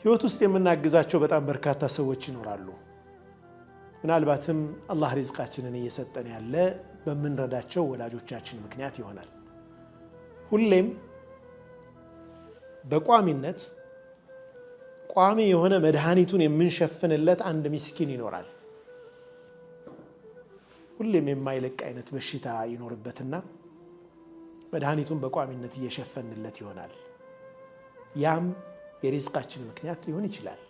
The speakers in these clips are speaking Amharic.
ህይወት ውስጥ የምናግዛቸው በጣም በርካታ ሰዎች ይኖራሉ። ምናልባትም አላህ ሪዝቃችንን እየሰጠን ያለ በመንረዳቸው ወላጆቻችን ምክንያት ይሆናል። ሁሌም በቋሚነት ቋሚ የሆነ መድኃኒቱን የምንሸፍንለት አንድ ምስኪን ይኖራል። ሁሌም የማይለቅ አይነት በሽታ ይኖርበትና መድኃኒቱን በቋሚነት እየሸፈንለት ይሆናል። ያም የሪዝቃችን ምክንያት ሊሆን ይችላል።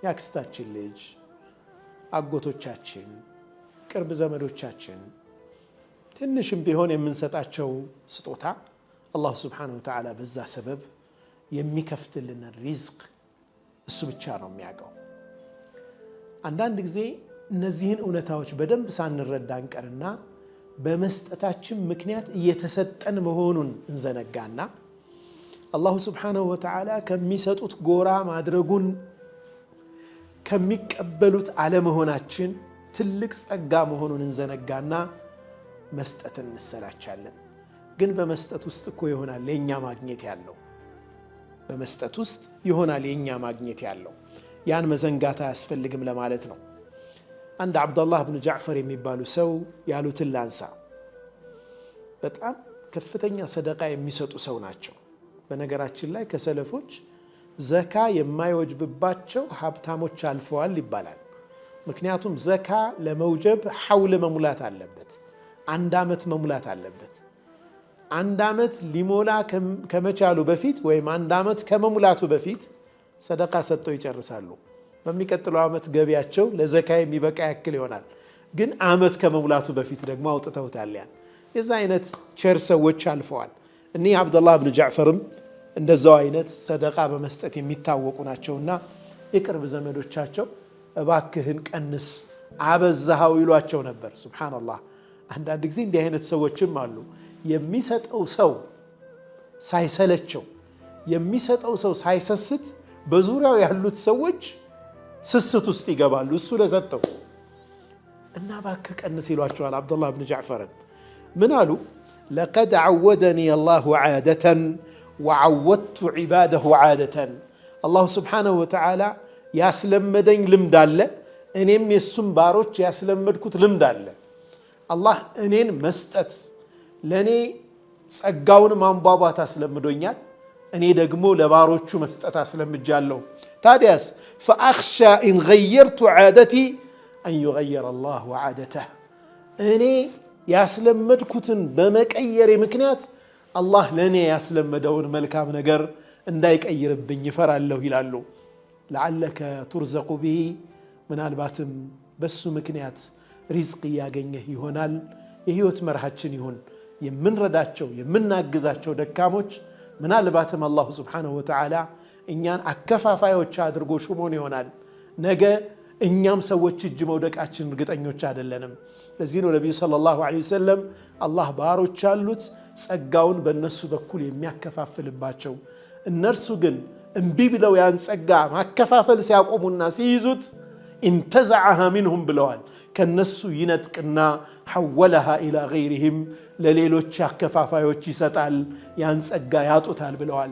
ያክስታችን ልጅ፣ አጎቶቻችን፣ ቅርብ ዘመዶቻችን ትንሽም ቢሆን የምንሰጣቸው ስጦታ አላህ ሱብሓነሁ ወተዓላ በዛ ሰበብ የሚከፍትልን ሪዝቅ እሱ ብቻ ነው የሚያውቀው። አንዳንድ ጊዜ እነዚህን እውነታዎች በደንብ ሳንረዳ እንቀርና በመስጠታችን ምክንያት እየተሰጠን መሆኑን እንዘነጋና አላሁ ሱብሓነሁ ወተዓላ ከሚሰጡት ጎራ ማድረጉን ከሚቀበሉት አለመሆናችን ትልቅ ጸጋ መሆኑን እንዘነጋና መስጠትን እንሰላቻለን። ግን በመስጠት ውስጥ እኮ ይሆናል የኛ ማግኘት ያለው። በመስጠት ውስጥ ይሆናል የኛ ማግኘት ያለው። ያን መዘንጋት አያስፈልግም ለማለት ነው። አንድ አብዱላህ ብን ጃዕፈር የሚባሉ ሰው ያሉትን ላንሳ። በጣም ከፍተኛ ሰደቃ የሚሰጡ ሰው ናቸው። በነገራችን ላይ ከሰለፎች ዘካ የማይወጅብባቸው ሀብታሞች አልፈዋል ይባላል። ምክንያቱም ዘካ ለመውጀብ ሐውል መሙላት አለበት፣ 1 ዓመት መሙላት አለበት። 1 ዓመት ሊሞላ ከመቻሉ በፊት ወይም 1 ዓመት ከመሙላቱ በፊት ሰደቃ ሰጥተው ይጨርሳሉ። በሚቀጥለው ዓመት ገቢያቸው ለዘካ የሚበቃ ያክል ይሆናል። ግን ዓመት ከመሙላቱ በፊት ደግሞ አውጥተውታል። ያን የዛ አይነት ቸር ሰዎች አልፈዋል። እኒህ አብዱላህ ብን ጃዕፈርም እንደዛው አይነት ሰደቃ በመስጠት የሚታወቁ ናቸውና የቅርብ ዘመዶቻቸው እባክህን ቀንስ አበዛሃው ይሏቸው ነበር። ሱብሃንአላህ። አንዳንድ ጊዜ እንዲህ አይነት ሰዎችም አሉ። የሚሰጠው ሰው ሳይሰለቸው፣ የሚሰጠው ሰው ሳይሰስት በዙሪያው ያሉት ሰዎች ስስት ውስጥ ይገባሉ። እሱ ለሰጠው እና እባክህ ቀንስ ይሏቸዋል። አብዱላህ ብን ጃዕፈርን ምን አሉ? ለቀድ ዓወደኒ አላሁ ዓደተን ወዓወድቱ ዒባደሁ ዓደተን። አላሁ ስብሓነሁ ወተዓላ ያስለመደኝ ልምድ አለ፣ እኔም የሱም ባሮች ያስለመድኩት ልምድ አለ። አላህ እኔን መስጠት ለእኔ ጸጋውን ማንቧቧት አስለምዶኛል፣ እኔ ደግሞ ለባሮቹ መስጠት አስለምጃለሁ። ታዲያስ ፈአኽሻ ኢን ገየርቱ ዓደቲ አን ዩገየረ አላሁ ዓደተህ። እኔ ያስለመድኩትን በመቀየሬ ምክንያት አላህ ለእኔ ያስለመደውን መልካም ነገር እንዳይቀይርብኝ ይፈራለሁ ይላሉ። ለዓለከ ቱርዘቁ ብሂ፣ ምናልባትም በሱ ምክንያት ሪዝቅ እያገኘህ ይሆናል። የህይወት መርሃችን ይሁን የምንረዳቸው የምናግዛቸው ደካሞች ምናልባትም አላሁ ስብሓነሁ ወተዓላ እኛን አከፋፋዮች አድርጎ ሹሞን ይሆናል። ነገ እኛም ሰዎች እጅ መውደቃችን እርግጠኞች አይደለንም። ለዚህ ነው ነቢዩ ሰለላሁ ዐለይሂ ወሰለም አላህ ባሮች አሉት ጸጋውን በእነሱ በኩል የሚያከፋፍልባቸው፣ እነርሱ ግን እምቢ ብለው ያን ጸጋ ማከፋፈል ሲያቆሙና ሲይዙት ኢንተዘዐሃ ሚንሁም ብለዋል። ከነሱ ይነጥቅና ሐወለሃ ኢላ ገይሪሂም ለሌሎች አከፋፋዮች ይሰጣል፣ ያን ጸጋ ያጡታል ብለዋል።